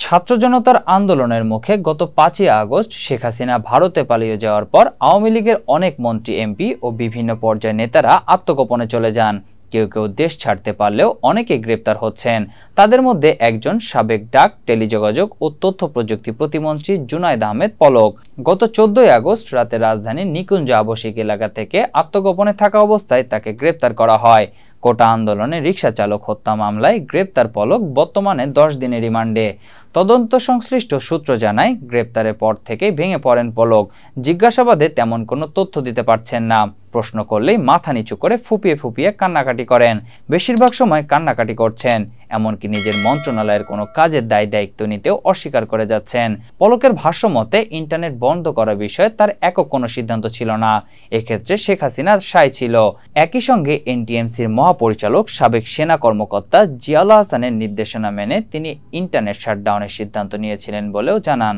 ছাত্র জনতার আন্দোলনের মুখে গত 5ই আগস্ট শেখ হাসিনা ভারতে পালিয়ে যাওয়ার পর আওয়ামী লীগের অনেক মন্ত্রী, এমপি ও বিভিন্ন পর্যায়ের নেতারা আত্মগোপনে চলে যান। কেউ কেউ দেশ ছাড়তে পারলেও অনেকে গ্রেপ্তার হচ্ছেন। তাদের মধ্যে একজন সাবেক ডাক, টেলিযোগাযোগ ও তথ্য প্রযুক্তি প্রতিমন্ত্রী জুনায়েদ আহমেদ পলক। গত 14ই আগস্ট রাতে রাজধানীর নিকুঞ্জ আবাসিক এলাকা থেকে আত্মগোপনে থাকা অবস্থায় তাকে গ্রেপ্তার করা হয়। কোটা আন্দোলনে রিকশা চালক হত্যা মামলায় গ্রেপ্তার পলক বর্তমানে 10 দিনের রিমান্ডে। তদন্ত সংশ্লিষ্ট সূত্র জানায়, গ্রেপ্তারের পর থেকেই ভেঙে পড়েন পলক। জিজ্ঞাসাবাদে তেমন কোনো তথ্য দিতে পারছেন না। প্রশ্ন করলেই মাথা নিচু করে ফুপিয়ে ফুপিয়ে কান্নাকাটি করেন। বেশিরভাগ সময় কান্নাকাটি করছেন, এমনকি নিজের মন্ত্রণালয়ের কোনো কাজের দায়িত্ব নিতেও অস্বীকার করে যাচ্ছেন। পলকের ভাষ্য মতে, ইন্টারনেট বন্ধ করার বিষয়ে তার একক কোনো সিদ্ধান্ত ছিল না। এক্ষেত্রে শেখ হাসিনা সায় ছিল। একই সঙ্গে এনটিএমসির মহাপরিচালক সাবেক সেনা কর্মকর্তা জিয়াউল হাসানের নির্দেশনা মেনে তিনি ইন্টারনেট শাটডাউনের সিদ্ধান্ত নিয়েছিলেন বলেও জানান।